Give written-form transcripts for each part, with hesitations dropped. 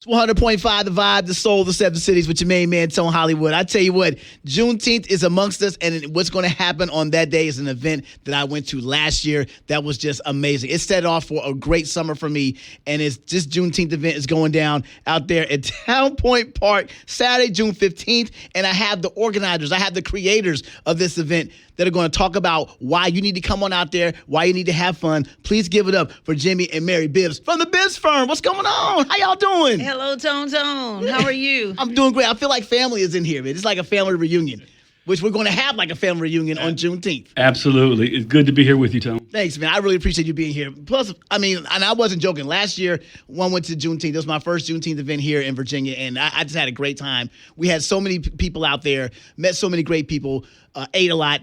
It's 100.5 The Vibe, the soul of the seven cities with your main man, Tone Hollywood. I tell you what, Juneteenth is amongst us, and what's going to happen on that day is an event that I went to last year that was just amazing. It set off for a great summer for me, and it's this Juneteenth event is going down out there at Town Point Park, Saturday, June 15th, and I have the organizers, I have the creators of this event that are going to talk about why you need to come on out there, why you need to have fun. Please give it up for Jimmy and Mary Bibbs from the Bibbs Firm. What's going on? How y'all doing? Hello, Tone. How are you? I'm doing great. I feel like family is in here, man. It's like a family reunion, which we're going to have like a family reunion on Juneteenth. Absolutely. It's good to be here with you, Tone. Thanks, man. I really appreciate you being here. Plus, I mean, and I wasn't joking. Last year, one went to Juneteenth. It was my first Juneteenth event here in Virginia, and I just had a great time. We had so many people out there, met so many great people, ate a lot,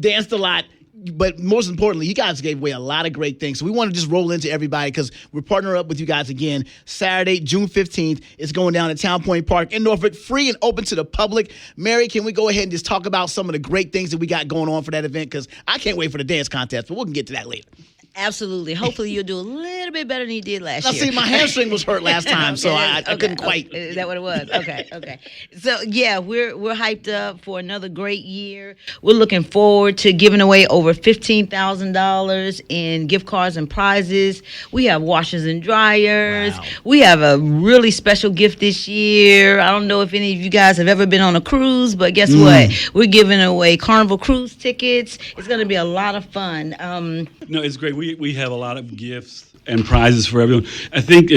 danced a lot. But most importantly, you guys gave away a lot of great things. So we want to just roll into everybody because we're partnering up with you guys again. Saturday, June 15th, it's going down at Town Point Park in Norfolk, free and open to the public. Mary, can we go ahead and just talk about some of the great things that we got going on for that event? Because I can't wait for the dance contest, but we can get to that later. Absolutely. Hopefully you'll do a little bit better than you did last year. See, my hamstring was hurt last time, so I couldn't quite. Is that what it was? Okay. So, yeah, we're hyped up for another great year. We're looking forward to giving away over $15,000 in gift cards and prizes. We have washers and dryers. Wow. We have a really special gift this year. I don't know if any of you guys have ever been on a cruise, but guess what? We're giving away Carnival cruise tickets. It's going to be a lot of fun. No, it's great. We have a lot of gifts and prizes for everyone. I think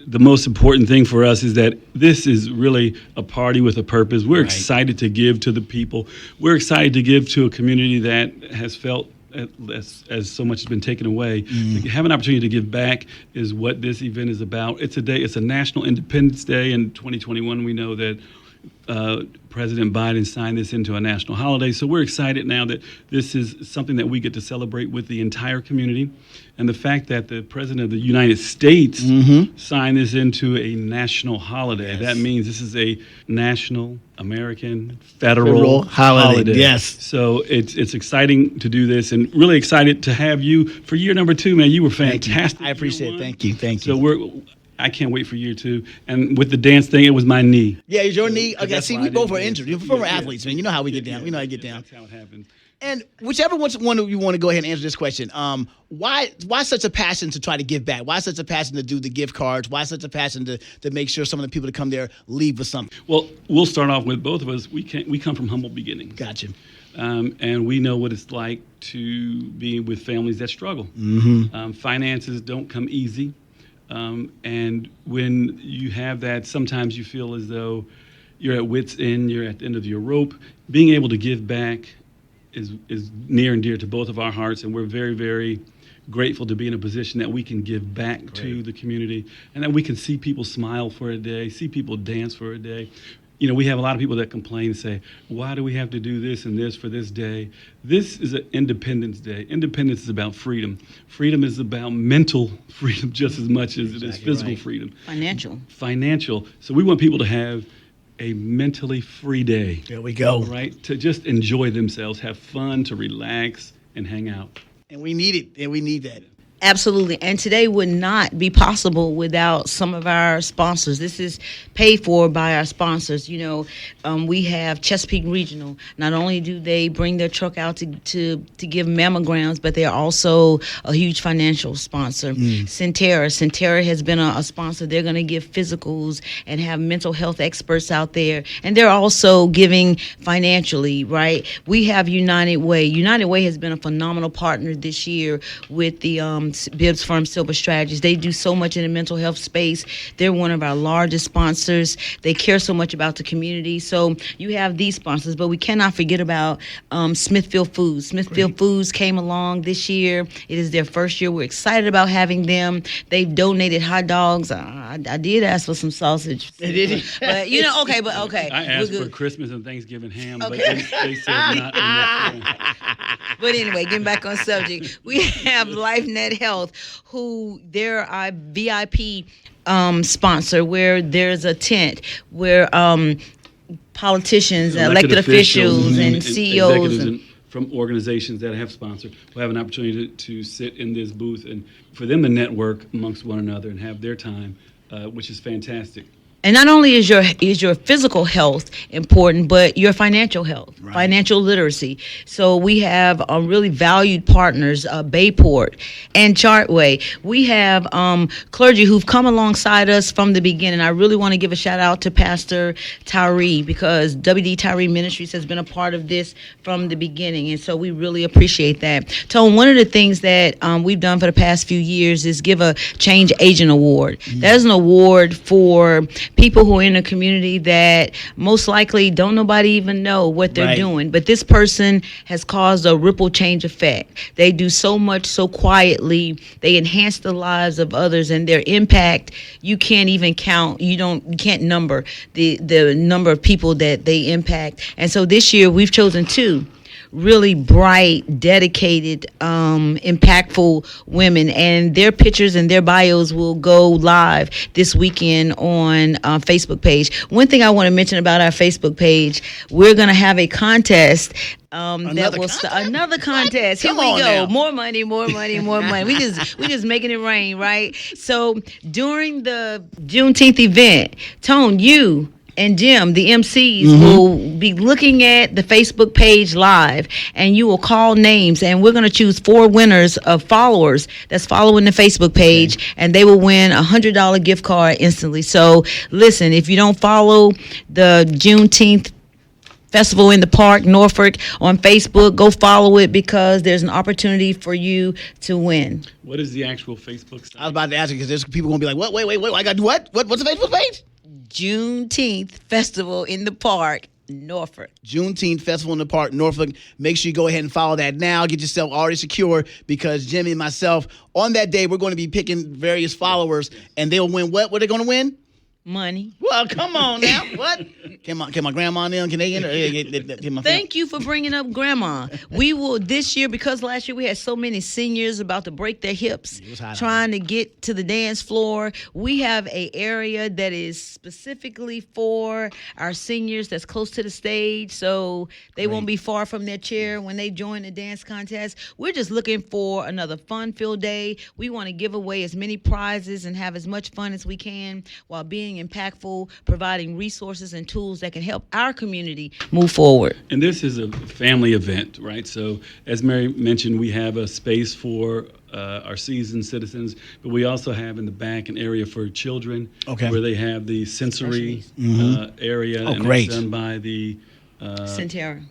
the most important thing for us is that this is really a party with a purpose. We're excited to give to the people. We're excited to give to a community that has felt as so much has been taken away. To have an opportunity to give back is what this event is about. It's a National Independence Day in 2021. We know that President Biden signed this into a national holiday. So we're excited now that this is something that we get to celebrate with the entire community. And the fact that the President of the United States signed this into a national holiday, that means this is a national American federal holiday. Yes. So it's exciting to do this and really excited to have you for year number 2, man. You were fantastic. I appreciate it. Thank you. So I can't wait for year 2. And with the dance thing, it was my knee. Yeah, it's your knee. Okay, see, we both are injured. You're former athletes, man. You know how we get down. We know how to get down. That's how it happens. And whichever one of you want to go ahead and answer this question, why such a passion to try to give back? Why such a passion to do the gift cards? Why such a passion to make sure some of the people that come there leave with something? Well, we'll start off with both of us. We come from humble beginnings. Gotcha. And we know what it's like to be with families that struggle. Finances don't come easy. And when you have that, sometimes you feel as though you're at wit's end, you're at the end of your rope. Being able to give back is near and dear to both of our hearts, and we're very, very grateful to be in a position that we can give back to the community and that we can see people smile for a day, see people dance for a day. You know, we have a lot of people that complain and say, why do we have to do this and this for this day? This is an Independence Day. Independence is about freedom. Freedom is about mental freedom just as much as it is physical freedom. Financial. So we want people to have a mentally free day. There we go. Right? To just enjoy themselves, have fun, to relax and hang out. And we need it. And we need that. Absolutely. And today would not be possible without some of our sponsors. This is paid for by our sponsors. You know, we have Chesapeake Regional. Not only do they bring their truck out to give mammograms, but they are also a huge financial sponsor. Centera has been a sponsor. They're going to give physicals and have mental health experts out there. And they're also giving financially, right? We have United Way. United Way has been a phenomenal partner this year with the Bibbs Firm Sylver Strategies. They do so much in the mental health space. They're one of our largest sponsors. They care so much about the community. So you have these sponsors, but we cannot forget about Smithfield Foods. Smithfield Foods came along this year. It is their first year. We're excited about having them. They've donated hot dogs. I did ask for some sausage. But okay. I asked for Christmas and Thanksgiving ham, but they said not enough. But anyway, getting back on subject, we have LifeNet Health, who they're our VIP sponsor, where there's a tent where politicians, elected officials, and CEOs from organizations that have sponsored will have an opportunity to sit in this booth and for them to network amongst one another and have their time, which is fantastic. And not only is your physical health important, but your financial health, financial literacy. So we have really valued partners, Bayport and Chartway. We have clergy who've come alongside us from the beginning. I really want to give a shout out to Pastor Tyree, because WD Tyree Ministries has been a part of this from the beginning, and so we really appreciate that. Tone, one of the things that we've done for the past few years is give a Change Agent Award. That is an award for people who are in a community that most likely don't nobody even know what they're doing, but this person has caused a ripple change effect. They do so much so quietly. They enhance the lives of others, and their impact you can't even count. You can't number the number of people that they impact. And so this year we've chosen two really bright, dedicated, impactful women, and their pictures and their bios will go live this weekend on Facebook page. One thing I want to mention about our Facebook page, we're going to have a contest. Another contest. Here we go. Now. More money. We just making it rain, right? So during the Juneteenth event, Tone, you and Jim, the MCs, will be looking at the Facebook page live, and you will call names, and we're going to choose 4 winners of followers that's following the Facebook page, and they will win a $100 gift card instantly. So listen, if you don't follow the Juneteenth Festival in the Park, Norfolk, on Facebook, go follow it, because there's an opportunity for you to win. What is the actual Facebook site? I was about to ask you, because there's people going to be like, what? Wait, I got what? What's the Facebook page? Juneteenth Festival in the Park, Norfolk. Juneteenth Festival in the Park, Norfolk. Make sure you go ahead and follow that now. Get yourself already secure, because Jimmy and myself, on that day, we're going to be picking various followers, and they'll win what? What are they going to win? Money. Well, come on now. What? Can my grandma and them, can they enter? Thank you for bringing up grandma. We will this year, because last year we had so many seniors about to break their hips trying to get to the dance floor. We have an area that is specifically for our seniors that's close to the stage, so they won't be far from their chair when they join the dance contest. We're just looking for another fun-filled day. We want to give away as many prizes and have as much fun as we can while being impactful, providing resources and tools that can help our community move forward. And this is a family event, right? So as Mary mentioned, we have a space for our seasoned citizens, but we also have in the back an area for children, where they have the sensory area, and great. it's done by the Centera.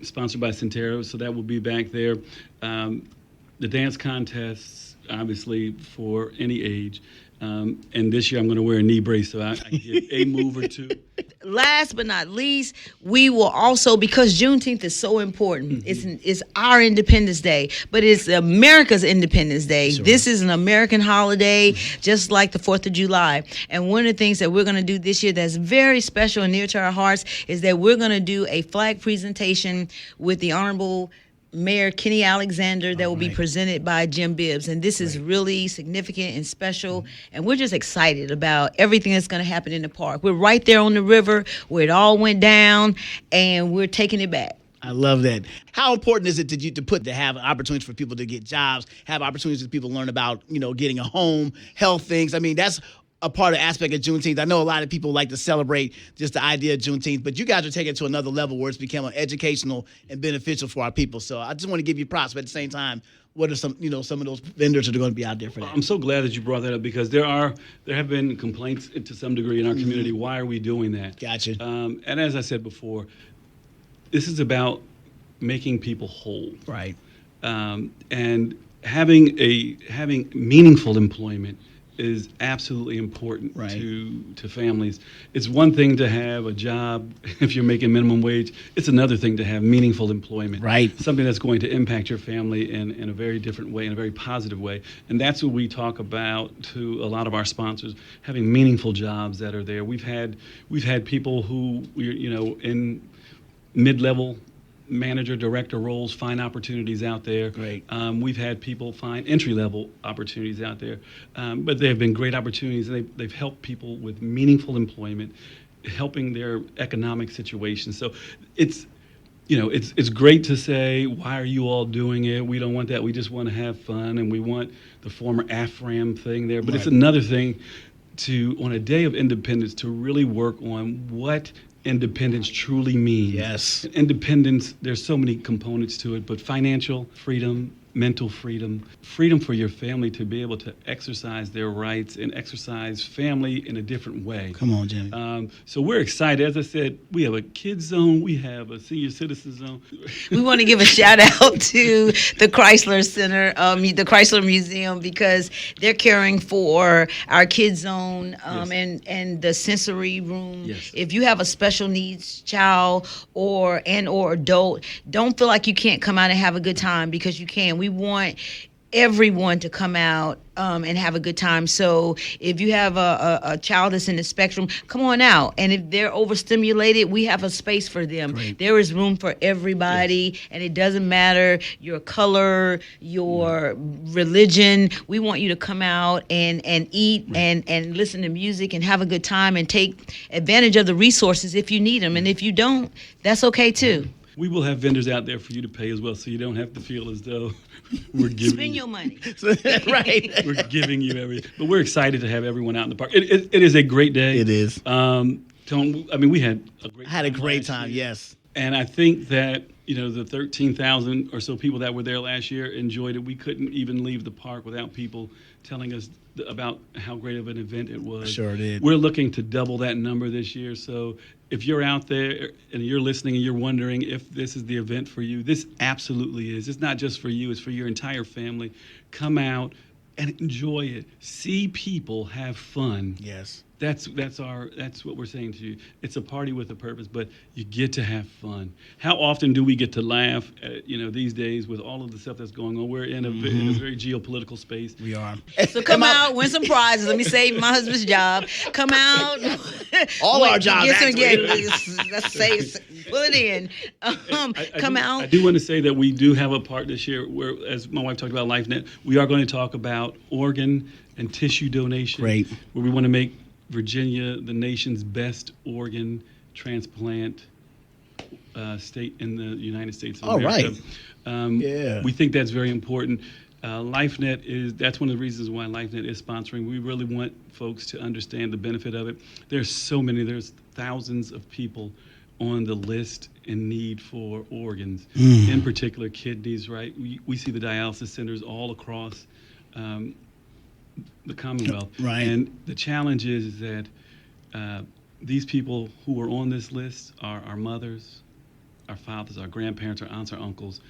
Sponsored by Centera, so that will be back there. The dance contests, obviously, for any age. And this year I'm going to wear a knee brace, so I get a move or two. Last but not least, we will also, because Juneteenth is so important, it's our Independence Day, but it's America's Independence Day. Sure. This is an American holiday, just like the 4th of July. And one of the things that we're going to do this year that's very special and near to our hearts is that we're going to do a flag presentation with the Honorable Mayor Kenny Alexander that will be presented by Jim Bibbs. And this is really significant and special. And we're just excited about everything that's going to happen in the park. We're right there on the river where it all went down, and we're taking it back. I love that. How important is it to have opportunities for people to get jobs, have opportunities for people to learn about, getting a home, health things? I mean, that's a part of aspect of Juneteenth. I know a lot of people like to celebrate just the idea of Juneteenth, but you guys are taking it to another level where it's become educational and beneficial for our people. So I just want to give you props, but at the same time, what are some of those vendors that are going to be out there for that? I'm so glad that you brought that up, because there have been complaints to some degree in our community. Why are we doing that? Gotcha. And as I said before, this is about making people whole. Right. And having meaningful employment is absolutely important to families. It's one thing to have a job if you're making minimum wage. It's another thing to have meaningful employment. Right. Something that's going to impact your family in a very different way, in a very positive way. And that's what we talk about to a lot of our sponsors, having meaningful jobs that are there. We've had people who, in mid-level manager, director roles, find opportunities out there. Great. We've had people find entry-level opportunities out there, but they have been great opportunities, and they've helped people with meaningful employment, helping their economic situation. So it's great to say, why are you all doing it? We don't want that. We just want to have fun, and we want the former AFRAM thing there. But it's another thing to, on a day of independence, to really work on what independence truly means. Yes. Independence, there's so many components to it, but financial freedom, mental freedom, freedom for your family to be able to exercise their rights and exercise family in a different way. Come on, Jimmy. So we're excited. As I said, we have a kids zone, we have a senior citizen zone. We want to give a shout out to the Chrysler Center, the Chrysler Museum, because they're caring for our kids zone Yes. and the sensory room. Yes. If you have a special needs child or adult, don't feel like you can't come out and have a good time, because you can. We want everyone to come out and have a good time. So if you have a child that's in the spectrum, come on out. And if they're overstimulated, we have a space for them. Great. There is room for everybody, and it doesn't matter your color, your religion. We want you to come out and eat and listen to music and have a good time and take advantage of the resources if you need them. And if you don't, that's okay too. We will have vendors out there for you to pay as well, so you don't have to feel as though we're giving Spend your money. Right. we're giving you everything. But we're excited to have everyone out in the park. It is a great day. It is. Tone, I mean, we had a great I had a time great last time, year. yes. And I think that, the 13,000 or so people that were there last year enjoyed it. We couldn't even leave the park without people telling us about how great of an event it was. Sure did. We're looking to double that number this year. So if you're out there and you're listening and you're wondering if this is the event for you, this absolutely is. It's not just for you, it's for your entire family. Come out and enjoy it. See people have fun. Yes. That's what we're saying to you. It's a party with a purpose, but you get to have fun. How often do we get to laugh at, these days with all of the stuff that's going on? We're in a very geopolitical space. We are. So come out, win some prizes. Let me save my husband's job. Come out. All our jobs, Let's say, pull it in. Come out. I do want to say that we do have a part this year where, as my wife talked about LifeNet, we are going to talk about organ and tissue donation. Great. Where we want to make Virginia the nation's best organ transplant state in the United States of America. Yeah. We think that's very important. LifeNet that's one of the reasons why LifeNet is sponsoring. We really want folks to understand the benefit of it. There's thousands of people on the list in need for organs, in particular kidneys, right? We see the dialysis centers all across the Commonwealth. Right. And the challenge is that these people who are on this list are our mothers, our fathers, our grandparents, our aunts, our uncles,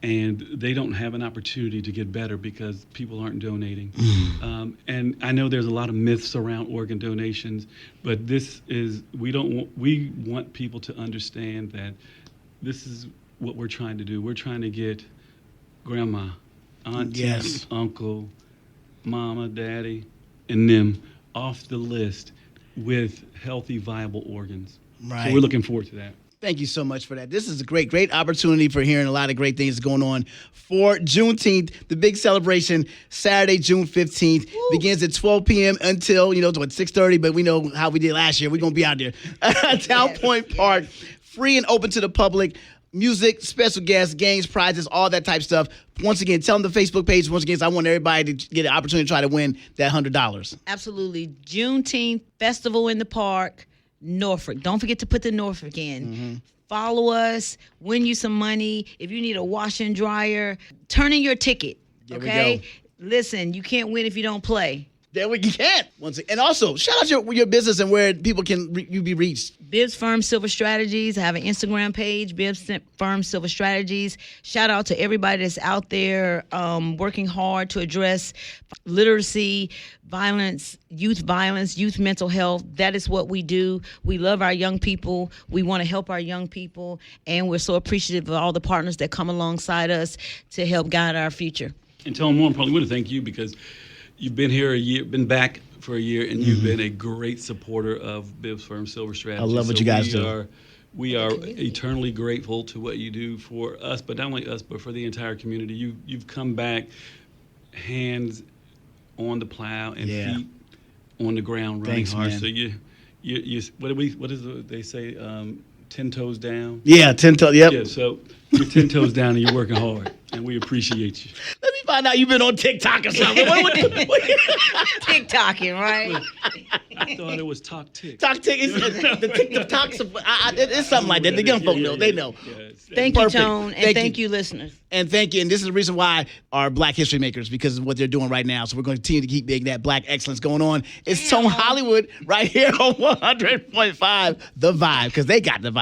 and they don't have an opportunity to get better because people aren't donating. And I know there's a lot of myths around organ donations, but we want people to understand that this is what we're trying to do. We're trying to get grandma, auntie, Yes. uncle, mama, daddy, and them off the list with healthy, viable organs. Right. So we're looking forward to that. Thank you so much for that. This is a great opportunity for hearing a lot of great things going on for Juneteenth, the big celebration, Saturday, June 15th. Woo. Begins at 12 p.m. until, 6:30, but we know how we did last year. We're going to be out there. Town Point Park, free and open to the public. Music, special guests, games, prizes, all that type stuff. Once again, tell them the Facebook page. Once again, I want everybody to get an opportunity to try to win that $100. Absolutely. Juneteenth Festival in the Park, Norfolk. Don't forget to put the Norfolk in. Follow us, win you some money. If you need a wash and dryer, turn in your ticket. There we Okay? go. Listen, you can't win if you don't play. There we can. And also, shout out your business and where people can you be reached. Bibbs Firm Sylver Strategies. I have an Instagram page, Bibbs Firm Sylver Strategies. Shout out to everybody that's out there working hard to address literacy, violence, youth mental health. That is what we do. We love our young people. We want to help our young people. And we're so appreciative of all the partners that come alongside us to help guide our future. And Tom, more importantly, we want to thank you because you've been here a year, been back for a year, and you've been a great supporter of Bibbs Firm Sylver Strategies. I love what you guys do. We are eternally grateful to what you do for us, but not only us, but for the entire community. You've come back, hands on the plow and feet on the ground, running Thanks, hard. man. So you what is it they say? 10 toes down. Yeah, 10 toes. Yep. Yeah. So you're 10 toes down and you're working hard, and we appreciate you. Let me Find out you've been on TikTok or something. TikToking, right? I thought it was Talk Tick. Talk Tick. The TikToks. It's something like that. The young folk know. They know. Yes. Thank you, Perfect. Tone, and thank you, listeners. And thank you. And this is the reason why our Black History Makers, because of what they're doing right now. So we're going to continue to keep making that Black excellence going on. It's Tone Hollywood right here on 100.5 The Vibe, because they got the vibe.